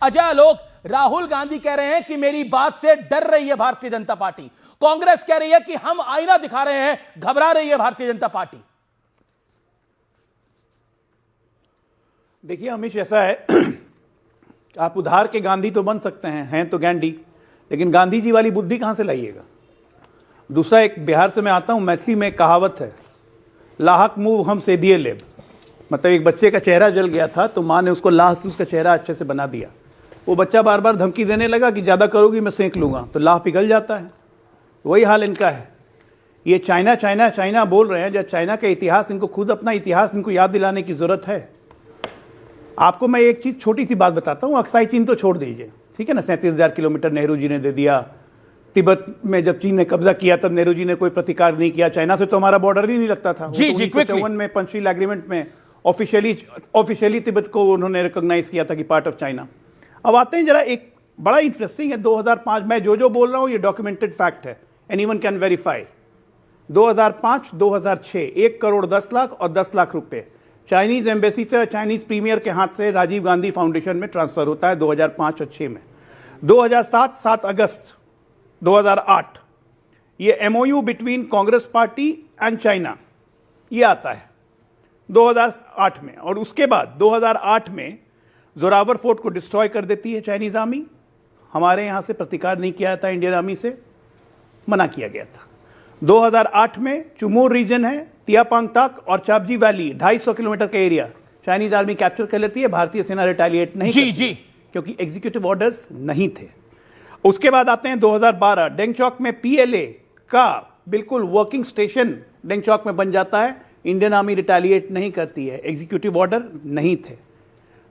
अजय आलोक, राहुल गांधी कह रहे हैं कि मेरी बात से डर रही है भारतीय जनता पार्टी, कांग्रेस कह रही है कि हम आईना दिखा रहे हैं, घबरा रही है भारतीय जनता पार्टी। देखिए अमिश, ऐसा है आप उधार के गांधी तो बन सकते हैं तो गांधी, लेकिन गांधी जी वाली बुद्धि कहां से लाइएगा। दूसरा, एक बिहार से मैं आता हूं, मैथिली में कहावत है, लाहक मुंह हम से दिए लेब। मतलब एक बच्चे का चेहरा जल गया था तो माँ ने उसको लाह से उसका चेहरा अच्छे से बना दिया। वो बच्चा बार बार धमकी देने लगा कि ज़्यादा करोगी मैं सेंक लूँगा, तो लाह पिघल जाता है। वही हाल इनका है। ये चाइना चाइना चाइना बोल रहे हैं, जब चाइना का इतिहास, इनको खुद अपना इतिहास इनको याद दिलाने की ज़रूरत है। आपको मैं एक चीज़ छोटी सी बात बताता हूँ, अक्साई चीन तो छोड़ दीजिए, ठीक है ना, 37,000 किलोमीटर नेहरू जी ने दे दिया। तिब्बत में जब चीन ने कब्जा किया तब नेहरू जी ने कोई प्रतिकार नहीं किया। चाइना से तो हमारा बॉर्डर ही नहीं लगता था। जी जी, 1954 में पंचशील एग्रीमेंट में ऑफिशियली तिब्बत को उन्होंने रिकॉग्नाइज किया था कि पार्ट ऑफ चाइना। अब आते हैं जरा, एक बड़ा इंटरेस्टिंग है 2005, मैं जो बोल रहा हूँ ये डॉक्यूमेंटेड फैक्ट है, anyone can verify. 2005 2006 1 crore 10 lakh और 10 लाख रुपए चाइनीज एम्बेसी से और चाइनीज प्रीमियर के हाथ से राजीव गांधी फाउंडेशन में ट्रांसफर होता है 2005 और 6 में। 2007 7 अगस्त 2008 ये MOU between Congress party and China ये आता है 2008 में। और उसके बाद 2008 में जोरावर फोर्ट को डिस्ट्रॉय कर देती है चाइनीज आर्मी। हमारे यहां से प्रतिकार नहीं किया था, इंडियन आर्मी से मना किया गया था। 2008 में चुमोर रीजन है, तियापांग तक और चापजी वैली 250 किलोमीटर का एरिया चाइनीज आर्मी कैप्चर कर लेती है। भारतीय सेना रिटेलिएट नहीं जी करती जी, क्योंकि एग्जीक्यूटिव ऑर्डर्स नहीं थे। उसके बाद आते हैं 2012, डेंगचौक में पीएलए का बिल्कुल वर्किंग स्टेशन डेंगचौक में बन जाता है। इंडियन आर्मी रिटेलिएट नहीं करती है, एग्जीक्यूटिव ऑर्डर नहीं थे।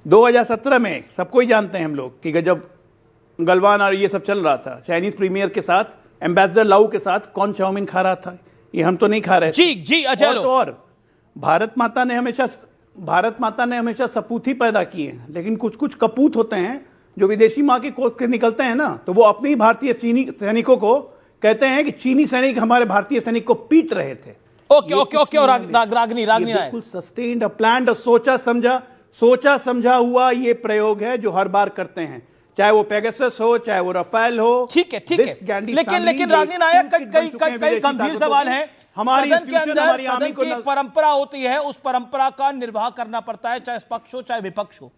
2017 में सबको ही जानते हैं हम लोग कि जब गलवान और ये सब चल रहा था, चाइनीज प्रीमियर के साथ, एम्बेसडर लाऊ के साथ कौन चाउमीन खा रहा था, ये हम तो नहीं खा रहे थे। जी जी अजय। और भारत माता ने हमेशा सपूत ही पैदा किए हैं, लेकिन कुछ कुछ कपूत होते हैं जो विदेशी माँ की कोख के निकलते हैं ना, तो वो अपने ही भारतीय चीनी सैनिकों को कहते हैं कि चीनी सैनिक हमारे भारतीय सैनिक को पीट रहे थे। Okay okay okay. और रागनी बिल्कुल सस्टेन्ड, प्लान्ड, सोचा समझा हुआ ये प्रयोग है जो हर बार करते हैं, चाहे वो पेगासस हो, चाहे वो रफेल हो। ठीक है ठीक है, लेकिन रागनी नायक कई गंभीर सवाल हैं। हमारी सदन के अंदर हमारी सदन की एक परंपरा होती है, उस परंपरा का निर्वाह करना पड़ता है, चाहे पक्ष हो चाहे विपक्ष हो।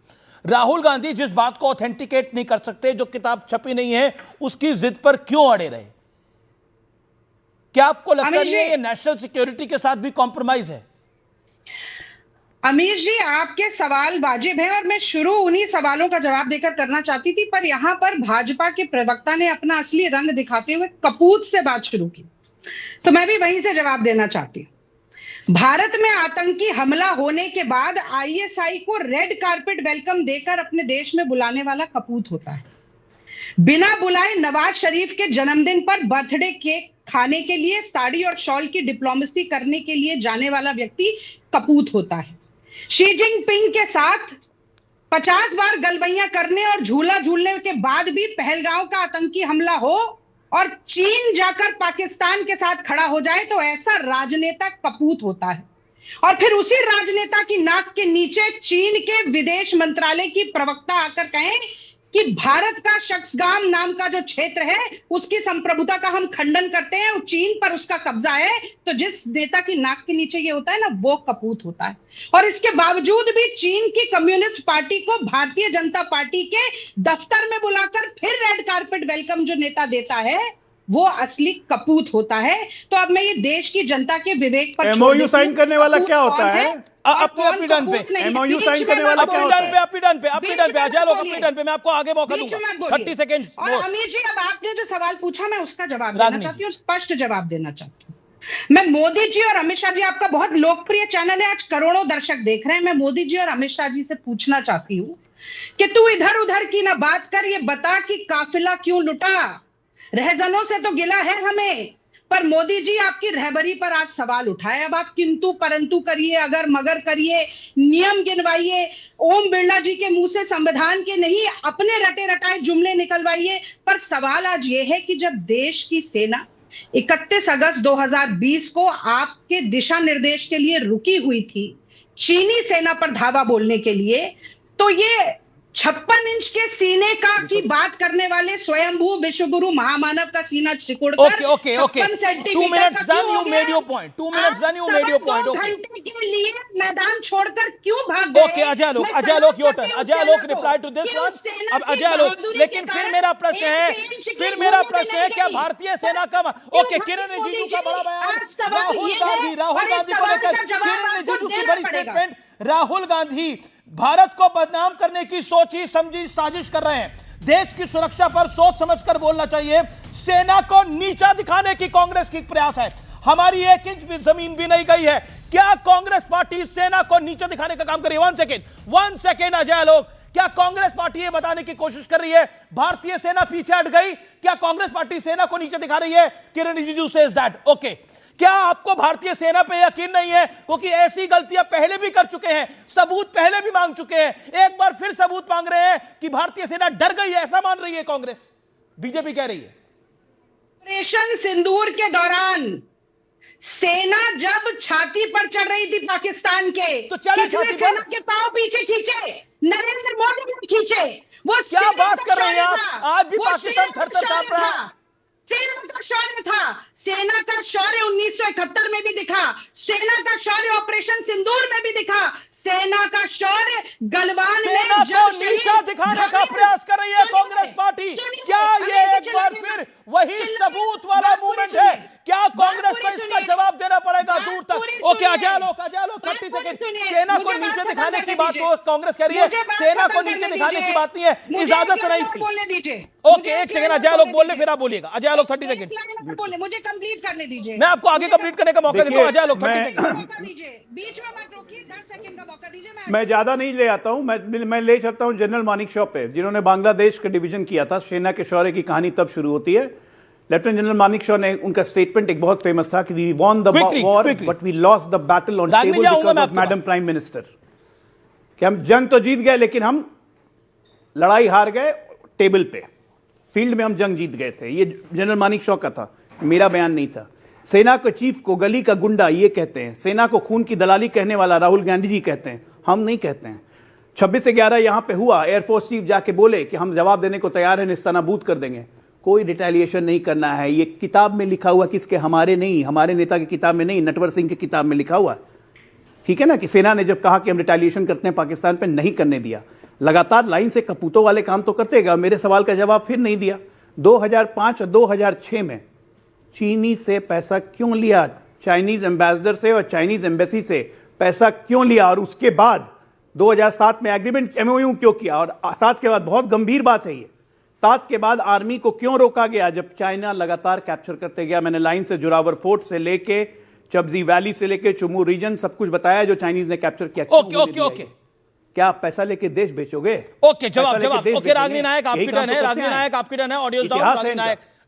राहुल गांधी जिस बात को ऑथेंटिकेट नहीं कर सकते, जो किताब छपी नहीं है, उसकी जिद पर क्यों अड़े रहे? क्या आपको लगता नहीं है ये नेशनल सिक्योरिटी के साथ भी कॉम्प्रोमाइज है? अमीर जी, आपके सवाल वाजिब हैं और मैं शुरू उन्हीं सवालों का जवाब देकर करना चाहती थी, पर यहां पर भाजपा के प्रवक्ता ने अपना असली रंग दिखाते हुए कपूत से बात शुरू की, तो मैं भी वहीं से जवाब देना चाहती हूं। भारत में आतंकी हमला होने के बाद आईएसआई को रेड कार्पेट वेलकम देकर अपने देश में बुलाने वाला कपूत होता है। बिना बुलाए नवाज शरीफ के जन्मदिन पर बर्थडे केक खाने के लिए, साड़ी और शॉल की डिप्लोमेसी करने के लिए जाने वाला व्यक्ति कपूत होता है। शी जिनपिंग के साथ 50 बार गलबैया करने और झूला झूलने के बाद भी पहलगांव का आतंकी हमला हो और चीन जाकर पाकिस्तान के साथ खड़ा हो जाए, तो ऐसा राजनेता कपूत होता है। और फिर उसी राजनेता की नाक के नीचे चीन के विदेश मंत्रालय की प्रवक्ता आकर कहें कि भारत का शक्सगाम नाम का जो क्षेत्र है उसकी संप्रभुता का हम खंडन करते हैं, चीन पर उसका कब्जा है, तो जिस नेता की नाक के नीचे ये होता है ना, वो कपूत होता है। और इसके बावजूद भी चीन की कम्युनिस्ट पार्टी को भारतीय जनता पार्टी के दफ्तर में बुलाकर फिर रेड कार्पेट वेलकम जो नेता देता है, वो असली कपूत होता है। तो अब मैं ये देश की जनता के विवेक पर एमओयू साइन करने वाला क्या होता है? अपनी डन पे एमओयू साइन करने वाला क्या होता है? अपनी डन पे आ जाओ लोग, अपनी डन पे मैं आपको आगे मौका दूंगा, 30 सेकंड। और अमीर जी, अब आपने जो सवाल पूछा मैं उसका जवाब देना चाहती हूँ, स्पष्ट जवाब देना चाहती हूँ। मैं मोदी जी और अमित शाह जी, आपका बहुत लोकप्रिय चैनल है, आज करोड़ों दर्शक देख रहे हैं, मैं मोदी जी और अमित शाह जी से पूछना चाहती हूँ कि तू इधर उधर की ना बात कर, ये बता कि काफिला क्यों लुटा। रहजनों से तो गिला है हमें, पर मोदी जी आपकी रहबरी पर आज सवाल उठाए। अब आप किंतु परंतु करिए, अगर मगर करिए, नियम गिनवाइए, ओम बिरला जी के मुंह से संविधान के नहीं अपने रटे रटाए जुमले निकलवाइए, पर सवाल आज ये है कि जब देश की सेना 31 अगस्त 2020 को आपके दिशा निर्देश के लिए रुकी हुई थी चीनी सेना पर धावा बोलने के लिए, तो ये 56 इंच के सीने का की बात करने वाले स्वयंभू विश्वगुरु महामानव का सीना सिकुड़कर okay okay okay 56 centimetre 2 minutes का done, क्यों you हो made गया? your point, 2 minutes done, you made your point, आप okay. 2 घंटे के लिए मैदान छोड़कर क्यों भाग गए? ओके अजय आलोक, मैं अजय आलोक सलाम योर करती टर्न, हूँ अजय आलोक सेना को रिप्लाई टू दिस कि वन। उस सेना अब की अजय आलोक, बहादुरी लेकिन के फिर कारण मेरा प्रश्न एक है, इंच की फिर मेरा भूमि प्रश्न नहीं है, क्या गई। भारतीय सेना का क्यों ओके भाई किरण मोदी रिजिजू का जी, बड़ा बयान, आज सवाल राहुल ये है, गांधी, राहुल और इस गांधी को सवाल लेकर का जवाब किरण आपको रिजिजू की देना बड़ी पड़ेगा। स्टेटमेंट, राहुल गांधी भारत को बदनाम करने की सोची समझी साजिश कर रहे हैं, देश की सुरक्षा पर सोच समझकर बोलना चाहिए, सेना को नीचा दिखाने की कांग्रेस की प्रयास है, हमारी 1 इंच भी जमीन भी नहीं गई है, क्या कांग्रेस पार्टी सेना को नीचा दिखाने का काम कर रही है? 1 सेकेंड अजय आलोक, क्या कांग्रेस पार्टी ये बताने की कोशिश कर रही है भारतीय सेना पीछे हट गई? क्या कांग्रेस पार्टी सेना को नीचे दिखा रही है? किरण रिजिजू सेज दैट। ओके, क्या आपको भारतीय सेना पे यकीन नहीं है? क्योंकि ऐसी गलतियां पहले भी कर चुके हैं, सबूत पहले भी मांग चुके हैं, एक बार फिर सबूत मांग रहे हैं कि भारतीय सेना डर गई है, ऐसा मान रही है कांग्रेस, बीजेपी कह रही है। ऑपरेशन सिंदूर के दौरान सेना जब छाती पर चढ़ रही थी पाकिस्तान के, तो चढ़े किसने छाती पर? सेना के पांव पीछे खींचे? नरेंद्र मोदी ने खींचे। वो क्या सेना बात का कर रहे हैं शौर्य आप? था। आज भी वो पाकिस्तान सेना का थर-थर कांप शौर्य रहा है। था। सेना का शौर्य था। सेना का शौर्य 1971 में भी दिखा, सेना का शौर्य ऑपरेशन सिंदूर में भी दिखा, सेना का शौर्य गलवान सेना में को जब नीचा दिखाने का प्रयास कर रही है कांग्रेस पार्टी, क्या ये एक बार फिर वही सबूत वाला मूवमेंट है? क्या कांग्रेस को इसका जवाब देना पड़ेगा दूर तक? ओके अजय आलोक 30 सेकंड, सेना को नीचे दिखाने की बात तो कांग्रेस कह रही है, सेना को नीचे दिखाने की बात नहीं है, इजाजत नहीं थी। बोलने दीजिए। ओके एक सेकंड अजय आलोक बोल ले, फिर आप बोलिएगा। अजय आलोक 30 सेकंड, बोले, मुझे कंप्लीट करने दीजिए। मैं आपको आगे कंप्लीट करने का मौका देता हूं। अजय आलोक 30 मैं- सेकंड। मौका दीजिए, बीच में मत रोकिए, 10 सेकंड का मौका दीजिए। मैं ज्यादा नहीं ले आता हूं, मैं ले सकता हूं जनरल मानिक शॉ पे, जिन्होंने बांग्लादेश का डिवीजन किया था। सेना के शौर्य की कहानी तब शुरू होती है। लेफ्टिनेंट जनरल मानिक शॉ ने, उनका स्टेटमेंट एक बहुत फेमस था कि we won the war but we lost the battle on रागनी टेबल जाऊंगा बिकॉज मैं ऑफ आपके मैडम पास। प्राइम मिनिस्टर, कि हम जंग तो जीत गए लेकिन हम लड़ाई हार गए टेबल पे, फील्ड में हम जंग जीत गए थे। ये जनरल मानिक शॉ का था, मेरा बयान नहीं था। सेना के चीफ को गली का गुंडा ये कहते हैं, सेना को खून की दलाली कहने वाला राहुल गांधी जी कहते हैं, हम नहीं कहते हैं। 26 से 11 यहां पे हुआ, एयरफोर्स चीफ जाके बोले कि हम जवाब देने को तैयार हैं, निस्तानाबूद कर देंगे। कोई रिटेलिएशन नहीं करना है, ये किताब में लिखा हुआ, किसके, हमारे नहीं, हमारे नेता की किताब में नहीं, नटवर सिंह की किताब में लिखा हुआ है। ठीक है ना, कि सेना ने जब कहा कि हम रिटेलिएशन करते हैं पाकिस्तान पे, नहीं करने दिया। लगातार लाइन से कपूतों वाले काम तो करते गए। मेरे सवाल का जवाब फिर नहीं दिया। 2005 और 2006 में चीनी से पैसा क्यों लिया, चाइनीज एम्बेसडर से और चाइनीज एम्बेसी से पैसा क्यों लिया, और उसके बाद 2007 में एग्रीमेंट एमओयू क्यों किया, और 7 के बाद, बहुत गंभीर बात है ये, 7 के बाद आर्मी को क्यों रोका गया जब चाइना लगातार कैप्चर करते गया। मैंने लाइन से जोरावर फोर्ट से लेके चब्जी वैली से लेके चुमू रीजन सब कुछ बताया जो चाइनीज ने कैप्चर किया। ओके क्या आप पैसा लेके देश बेचोगे? ओके जवाब ओके रागनी नायक आपकी टर्न है, रागनी नायक आपकी टर्न है, ऑडियो डाउन,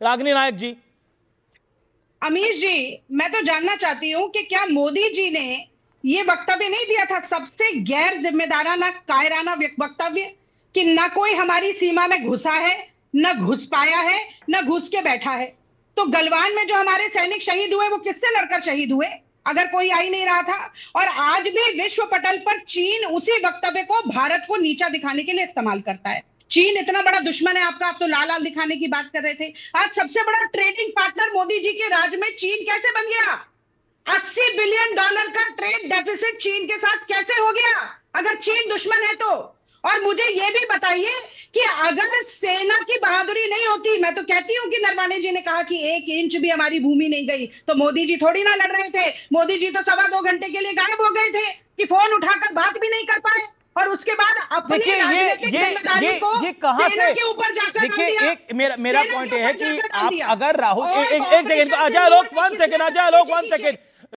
रागनी नायक जी। अमीश जी, मैं तो जानना चाहती हूँ कि क्या मोदी जी ने ये वक्तव्य नहीं दिया था, सबसे गैर जिम्मेदाराना कायराना वक्तव्य, कि न कोई हमारी सीमा में घुसा है, न घुस पाया है, न घुस के बैठा है? तो गलवान में जो हमारे सैनिक शहीद हुए वो किससे लड़कर शहीद हुए, अगर कोई आ ही नहीं रहा था? और आज भी विश्व पटल पर चीन उसी वक्तव्य को भारत को नीचा दिखाने के लिए इस्तेमाल करता है। चीन इतना बड़ा दुश्मन है आपका, आप तो लाल लाल दिखाने की बात कर रहे थे। आज सबसे बड़ा ट्रेडिंग पार्टनर मोदी जी के राज में चीन कैसे बन गया? $80 बिलियन का ट्रेड डेफिसिट चीन के साथ कैसे हो गया, अगर चीन दुश्मन है तो? और मुझे यह भी बताइए कि अगर सेना की बहादुरी नहीं होती, मैं तो कहती हूं कि नरवाने जी ने कहा कि 1 इंच भी हमारी भूमि नहीं गई, तो मोदी जी थोड़ी ना लड़ रहे थे। मोदी जी तो 2.25 घंटे के लिए गायब हो गए थे कि फोन उठाकर बात भी नहीं कर पाए, और उसके बाद अपनी राजनीतिक जिम्मेदारी को सेना के ऊपर जाकर देखिए, एक मेरा पॉइंट है कि आप अगर राहुल एक सेकंड, अजय लोग 1 सेकंड, अजय लोग 1 सेकंड,